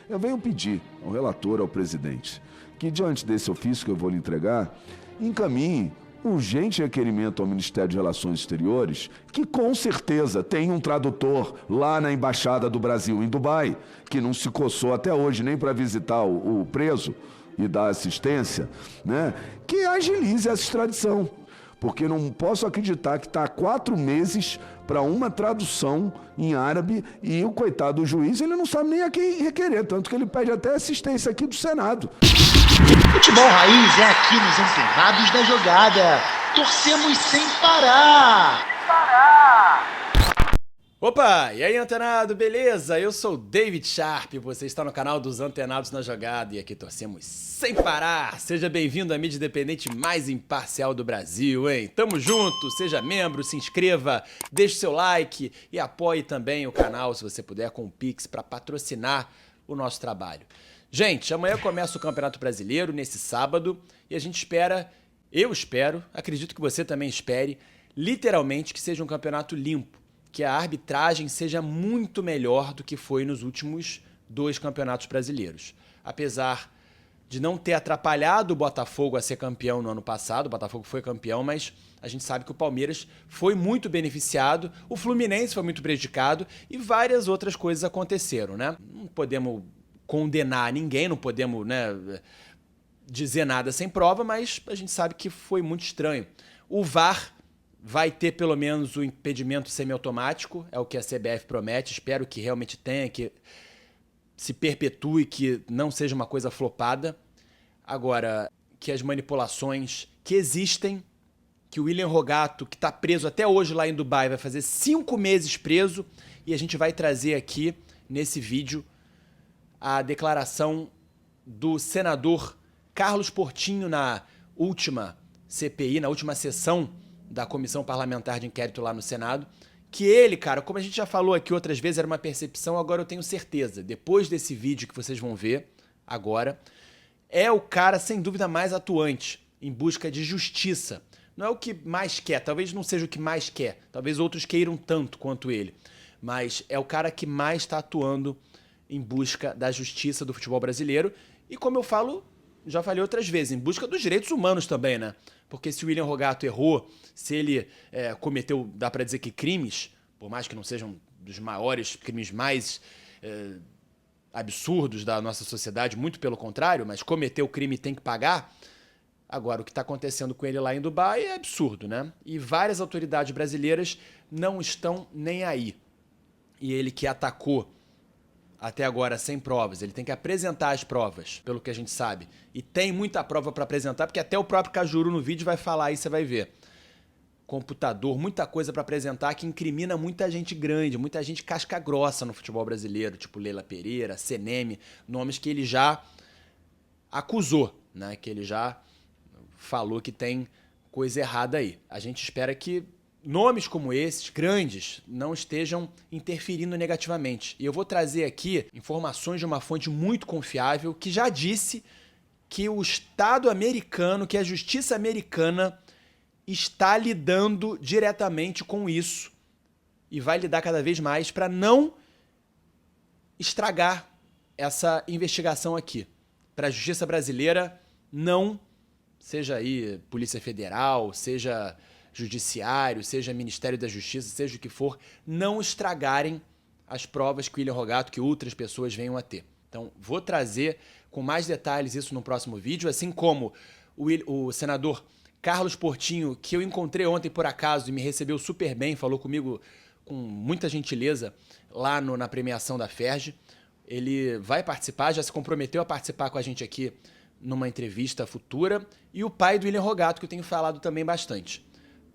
Eu venho pedir ao relator, ao presidente, que diante desse ofício que eu vou lhe entregar, encaminhe urgente requerimento ao Ministério de Relações Exteriores, que com certeza tem um tradutor lá na Embaixada do Brasil em Dubai, que não se coçou até hoje nem para visitar o preso e dar assistência, né? Que agilize essa extradição. Porque não posso acreditar que está há 4 meses para uma tradução em árabe e o coitado do juiz, ele não sabe nem a quem requerer, tanto que ele pede até assistência aqui do Senado. Futebol Raiz é aqui nos Antenados da Jogada. Torcemos sem parar. Opa, e aí antenado, beleza? Eu sou o David Sharp, você está no canal dos Antenados na Jogada e aqui torcemos sem parar. Seja bem-vindo à mídia independente mais imparcial do Brasil, hein? Tamo junto, seja membro, se inscreva, deixe seu like e apoie também o canal, se você puder, com o Pix para patrocinar o nosso trabalho. Gente, amanhã começa o Campeonato Brasileiro, nesse sábado, e a gente espera, eu espero, acredito que você também espere, literalmente que seja um campeonato limpo, que a arbitragem seja muito melhor do que foi nos últimos 2 campeonatos brasileiros. Apesar de não ter atrapalhado o Botafogo a ser campeão no ano passado, o Botafogo foi campeão, mas a gente sabe que o Palmeiras foi muito beneficiado, o Fluminense foi muito prejudicado e várias outras coisas aconteceram, né? Não podemos condenar ninguém, não podemos, né, dizer nada sem prova, mas a gente sabe que foi muito estranho. O VAR vai ter pelo menos o impedimento semiautomático, é o que a CBF promete, espero que realmente tenha, que se perpetue, que não seja uma coisa flopada. Agora, que as manipulações que existem, que o William Rogato, que está preso até hoje lá em Dubai, vai fazer 5 meses preso, e a gente vai trazer aqui, nesse vídeo, a declaração do senador Carlos Portinho na última CPI, na última sessão da Comissão Parlamentar de Inquérito lá no Senado, que ele, cara, como a gente já falou aqui outras vezes, era uma percepção, agora eu tenho certeza, depois desse vídeo que vocês vão ver agora, é o cara, sem dúvida, mais atuante em busca de justiça. Não é o que mais quer, talvez não seja o que mais quer, talvez outros queiram tanto quanto ele, mas é o cara que mais está atuando em busca da justiça do futebol brasileiro e, como eu falo, já falei outras vezes, em busca dos direitos humanos também, né? Porque se o William Rogato errou, se ele cometeu, dá pra dizer que crimes, por mais que não sejam dos maiores, crimes mais absurdos da nossa sociedade, muito pelo contrário, mas cometeu o crime e tem que pagar. Agora, o que está acontecendo com ele lá em Dubai é absurdo, né? E várias autoridades brasileiras não estão nem aí. E ele que atacou até agora sem provas, ele tem que apresentar as provas, pelo que a gente sabe. E tem muita prova para apresentar, porque até o próprio Cajuru no vídeo vai falar aí, você vai ver. Computador, muita coisa para apresentar que incrimina muita gente grande, muita gente casca grossa no futebol brasileiro, tipo Leila Pereira, Seneme, nomes que ele já acusou, né? Que ele já falou que tem coisa errada aí. A gente espera que nomes como esses, grandes, não estejam interferindo negativamente. E eu vou trazer aqui informações de uma fonte muito confiável que já disse que o Estado americano, que a justiça americana está lidando diretamente com isso e vai lidar cada vez mais para não estragar essa investigação aqui. Para a justiça brasileira não, seja aí Polícia Federal, seja Judiciário, seja Ministério da Justiça, seja o que for, não estragarem as provas que o William Rogato, que outras pessoas venham a ter. Então, vou trazer com mais detalhes isso no próximo vídeo, assim como o senador Carlos Portinho, que eu encontrei ontem por acaso e me recebeu super bem, falou comigo com muita gentileza lá na premiação da FERJ. Ele vai participar, já se comprometeu a participar com a gente aqui numa entrevista futura. E o pai do William Rogato, que eu tenho falado também bastante.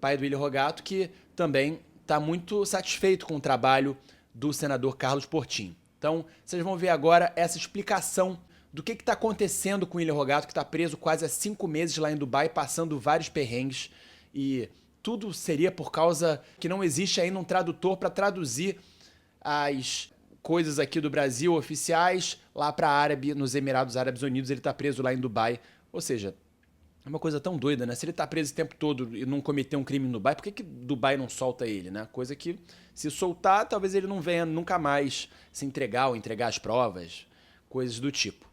Pai do William Rogato, que também está muito satisfeito com o trabalho do senador Carlos Portinho. Então, vocês vão ver agora essa explicação do que está acontecendo com o William Rogato, que está preso quase há 5 meses lá em Dubai, passando vários perrengues. E tudo seria por causa que não existe ainda um tradutor para traduzir as coisas aqui do Brasil oficiais lá para árabe, nos Emirados Árabes Unidos. Ele está preso lá em Dubai. Ou seja, é uma coisa tão doida, né? Se ele tá preso o tempo todo e não cometeu um crime em Dubai, por que Dubai não solta ele, né? Coisa que, se soltar, talvez ele não venha nunca mais se entregar ou entregar as provas. coisas do tipo,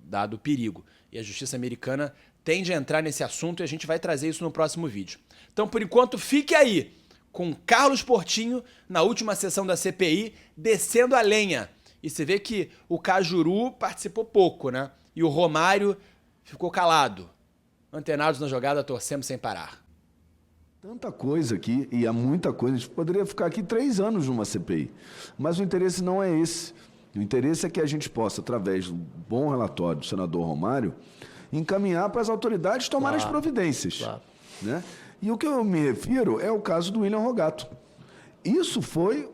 dado o perigo. E a justiça americana tende a entrar nesse assunto e a gente vai trazer isso no próximo vídeo. Então, por enquanto, fique aí com Carlos Portinho na última sessão da CPI, descendo a lenha. E você vê que o Cajuru participou pouco, né? E o Romário ficou calado. Antenados na jogada, torcemos sem parar. Tanta coisa aqui, e há muita coisa. A gente poderia ficar aqui 3 anos numa CPI. Mas o interesse não é esse. O interesse é que a gente possa, através do bom relatório do senador Romário, encaminhar para as autoridades tomarem as providências. Claro. Né? E o que eu me refiro é o caso do William Rogato. Isso foi,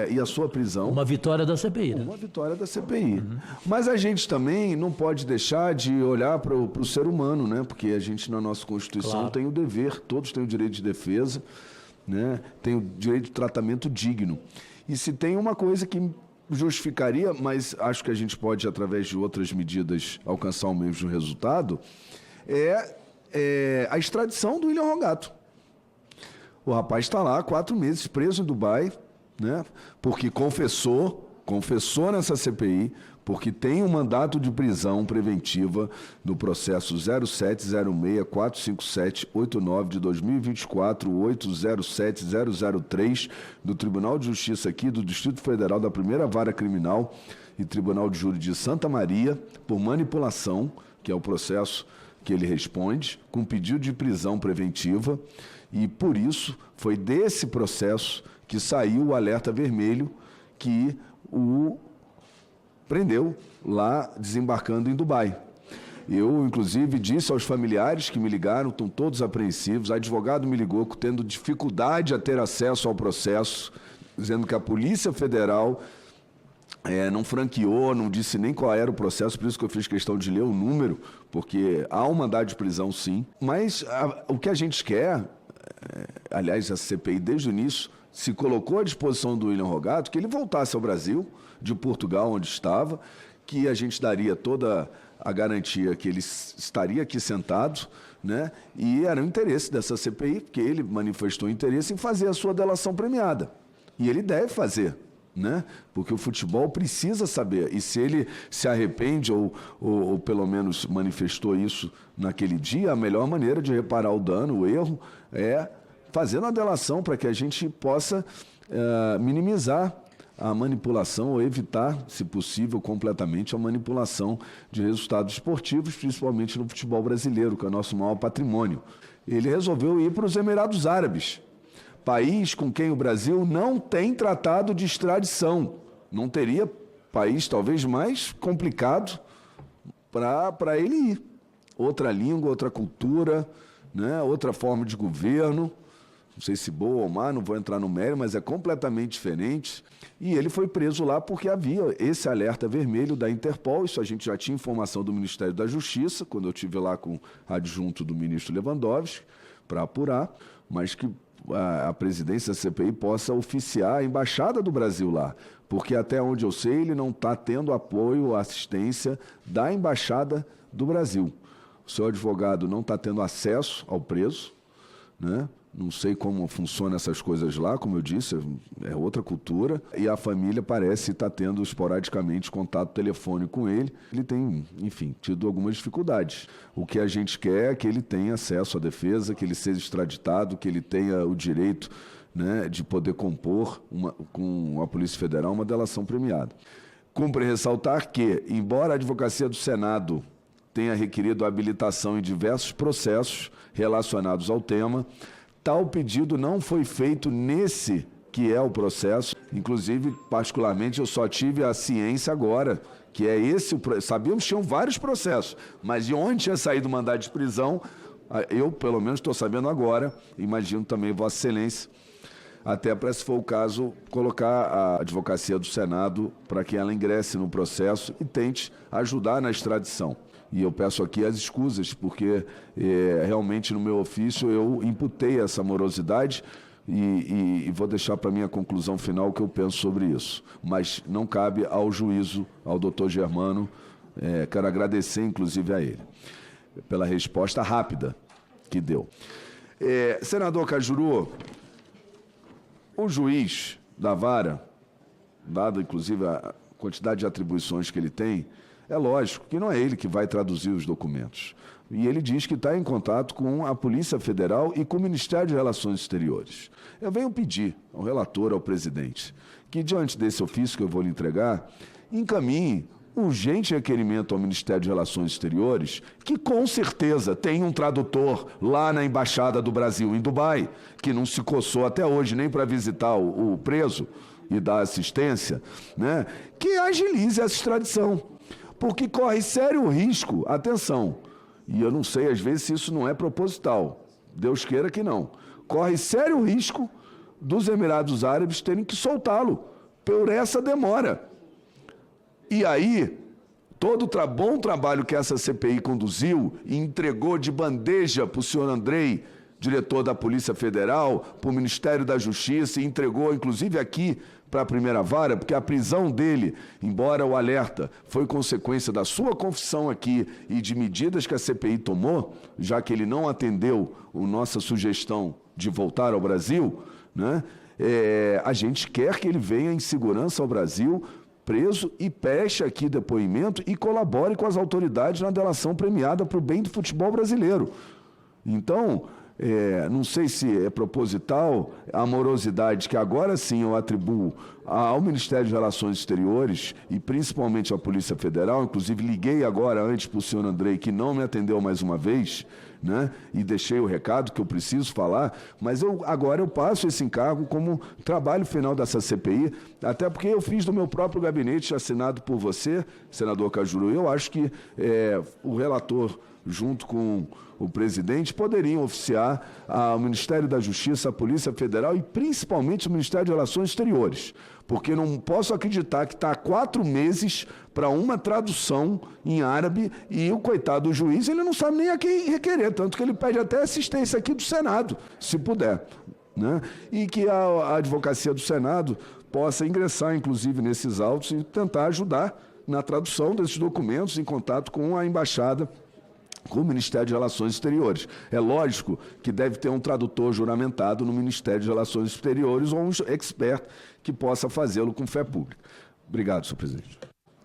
e a sua prisão... Uma vitória da CPI, né? Uma vitória da CPI. Mas a gente também não pode deixar de olhar para o ser humano, né? Porque a gente, na nossa Constituição, tem o dever, todos têm o direito de defesa, né? Tem o direito de tratamento digno. E se tem uma coisa que justificaria, mas acho que a gente pode, através de outras medidas, alcançar o mesmo resultado, é a extradição do William Rogato. O rapaz está lá há 4 meses preso em Dubai, né? Porque confessou nessa CPI, porque tem um mandato de prisão preventiva no processo 0706-457-89 de 2024, 807003, do Tribunal de Justiça aqui do Distrito Federal da Primeira Vara Criminal e Tribunal de Júri de Santa Maria, por manipulação, que é o processo que ele responde, com pedido de prisão preventiva, e por isso foi desse processo que saiu o alerta vermelho que o prendeu lá desembarcando em Dubai. Eu, inclusive, disse aos familiares que me ligaram, estão todos apreensivos, o advogado me ligou tendo dificuldade a ter acesso ao processo, dizendo que a Polícia Federal não franqueou, não disse nem qual era o processo, por isso que eu fiz questão de ler o número, porque há um mandado de prisão, sim. Mas o que a gente quer, aliás, a CPI desde o início se colocou à disposição do William Rogato que ele voltasse ao Brasil, de Portugal, onde estava, que a gente daria toda a garantia que ele estaria aqui sentado, né? E era o interesse dessa CPI, porque ele manifestou interesse em fazer a sua delação premiada. E ele deve fazer, né? Porque o futebol precisa saber. E se ele se arrepende ou pelo menos manifestou isso naquele dia, a melhor maneira de reparar o dano, o erro, é fazendo a delação para que a gente possa minimizar a manipulação ou evitar, se possível, completamente a manipulação de resultados esportivos, principalmente no futebol brasileiro, que é o nosso maior patrimônio. Ele resolveu ir para os Emirados Árabes, país com quem o Brasil não tem tratado de extradição. Não teria país talvez mais complicado para ele ir. Outra língua, outra cultura, né? Outra forma de governo. Não sei se boa ou má, não vou entrar no mérito, mas é completamente diferente. E ele foi preso lá porque havia esse alerta vermelho da Interpol. Isso a gente já tinha informação do Ministério da Justiça, quando eu estive lá com o adjunto do ministro Lewandowski, para apurar, mas que a presidência da CPI possa oficiar a embaixada do Brasil lá. Porque até onde eu sei, ele não está tendo apoio, assistência da embaixada do Brasil. O seu advogado não está tendo acesso ao preso, né? Não sei como funcionam essas coisas lá, como eu disse, é outra cultura. E a família parece estar tendo esporadicamente contato telefônico com ele. Ele tem, enfim, tido algumas dificuldades. O que a gente quer é que ele tenha acesso à defesa, que ele seja extraditado, que ele tenha o direito, né, de poder compor com a Polícia Federal uma delação premiada. Cumpre ressaltar que, embora a Advocacia do Senado tenha requerido habilitação em diversos processos relacionados ao tema, tal pedido não foi feito nesse que é o processo. Inclusive, particularmente, eu só tive a ciência agora, que é esse o processo. Sabíamos que tinham vários processos, mas de onde tinha saído o mandado de prisão, eu, pelo menos, estou sabendo agora, imagino também Vossa Excelência, até para, se for o caso, colocar a Advocacia do Senado para que ela ingresse no processo e tente ajudar na extradição. E eu peço aqui as escusas, porque realmente no meu ofício eu imputei essa morosidade e vou deixar para minha conclusão final o que eu penso sobre isso. Mas não cabe ao juízo, ao doutor Germano, quero agradecer inclusive a ele, pela resposta rápida que deu. Senador Cajuru, o juiz da vara, dado inclusive quantidade de atribuições que ele tem, é lógico que não é ele que vai traduzir os documentos. E ele diz que está em contato com a Polícia Federal e com o Ministério de Relações Exteriores. Eu venho pedir ao relator, ao presidente, que diante desse ofício que eu vou lhe entregar, encaminhe urgente requerimento ao Ministério de Relações Exteriores, que com certeza tem um tradutor lá na Embaixada do Brasil, em Dubai, que não se coçou até hoje nem para visitar o preso e dar assistência, né? Que agilize essa extradição, porque corre sério risco, atenção, e eu não sei às vezes se isso não é proposital, Deus queira que não, corre sério risco dos Emirados Árabes terem que soltá-lo por essa demora. E aí, todo o bom trabalho que essa CPI conduziu e entregou de bandeja para o senhor Andrei, diretor da Polícia Federal, para o Ministério da Justiça, e entregou, inclusive, aqui para a primeira vara, porque a prisão dele, embora o alerta foi consequência da sua confissão aqui e de medidas que a CPI tomou, já que ele não atendeu a nossa sugestão de voltar ao Brasil, né? A gente quer que ele venha em segurança ao Brasil, preso, e preste aqui depoimento e colabore com as autoridades na delação premiada para o bem do futebol brasileiro. Então, não sei se é proposital a morosidade que agora sim eu atribuo ao Ministério de Relações Exteriores e principalmente à Polícia Federal. Inclusive liguei agora antes para o senhor Andrei, que não me atendeu mais uma vez, né? E deixei o recado que eu preciso falar, mas agora eu passo esse encargo como trabalho final dessa CPI, até porque eu fiz do meu próprio gabinete, assinado por você, senador Cajuru. Eu acho que o relator, junto com o presidente, poderiam oficiar ao Ministério da Justiça, a Polícia Federal e principalmente o Ministério de Relações Exteriores, porque não posso acreditar que está há 4 meses para uma tradução em árabe e o coitado do juiz, ele não sabe nem a quem requerer, tanto que ele pede até assistência aqui do Senado, se puder, né? E que a advocacia do Senado possa ingressar, inclusive, nesses autos e tentar ajudar na tradução desses documentos em contato com a Embaixada, com o Ministério de Relações Exteriores. É lógico que deve ter um tradutor juramentado no Ministério de Relações Exteriores ou um expert que possa fazê-lo com fé pública. Obrigado, senhor presidente.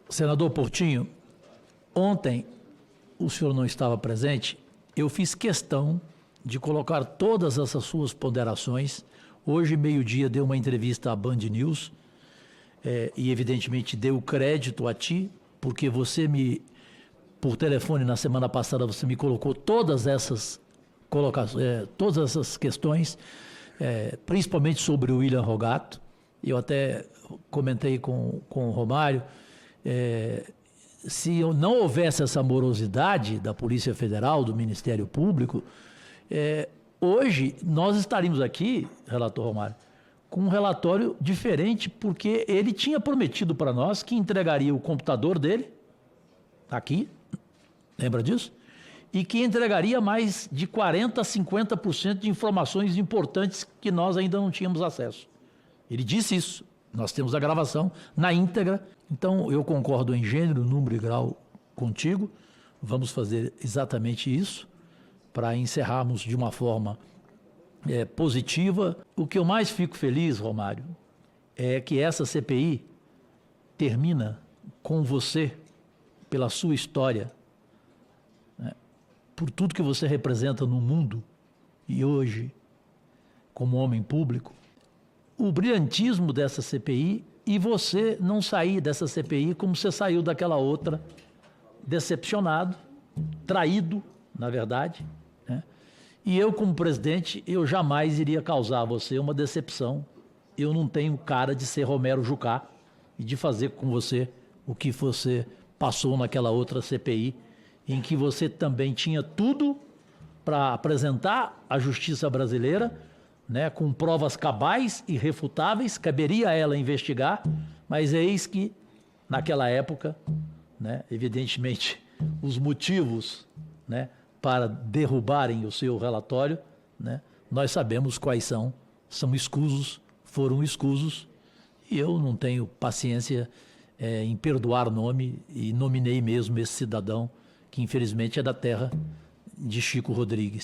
Senador Portinho, ontem o senhor não estava presente, eu fiz questão de colocar todas essas suas ponderações. Hoje, meio-dia, deu uma entrevista à Band News e, evidentemente, deu crédito a ti, porque você por telefone, na semana passada, você me colocou todas essas questões, principalmente sobre o William Rogato. Eu até comentei com o Romário, se não houvesse essa morosidade da Polícia Federal, do Ministério Público, hoje nós estaríamos aqui, relator Romário, com um relatório diferente, porque ele tinha prometido para nós que entregaria o computador dele, aqui, lembra disso? E que entregaria mais de 40% a 50% de informações importantes que nós ainda não tínhamos acesso. Ele disse isso. Nós temos a gravação na íntegra. Então, eu concordo em gênero, número e grau contigo. Vamos fazer exatamente isso para encerrarmos de uma forma positiva. O que eu mais fico feliz, Romário, é que essa CPI termina com você, pela sua história, por tudo que você representa no mundo e hoje, como homem público, o brilhantismo dessa CPI e você não sair dessa CPI como você saiu daquela outra, decepcionado, traído, na verdade, né? E eu, como presidente, eu jamais iria causar a você uma decepção. Eu não tenho cara de ser Romero Jucá e de fazer com você o que você passou naquela outra CPI, em que você também tinha tudo para apresentar à justiça brasileira, né, com provas cabais e irrefutáveis, caberia a ela investigar, mas eis que, naquela época, né, evidentemente, os motivos, né, para derrubarem o seu relatório, né, nós sabemos quais são escusos, foram escusos, e eu não tenho paciência em perdoar nome, e nominei mesmo esse cidadão, que infelizmente é da terra de Chico Rodrigues.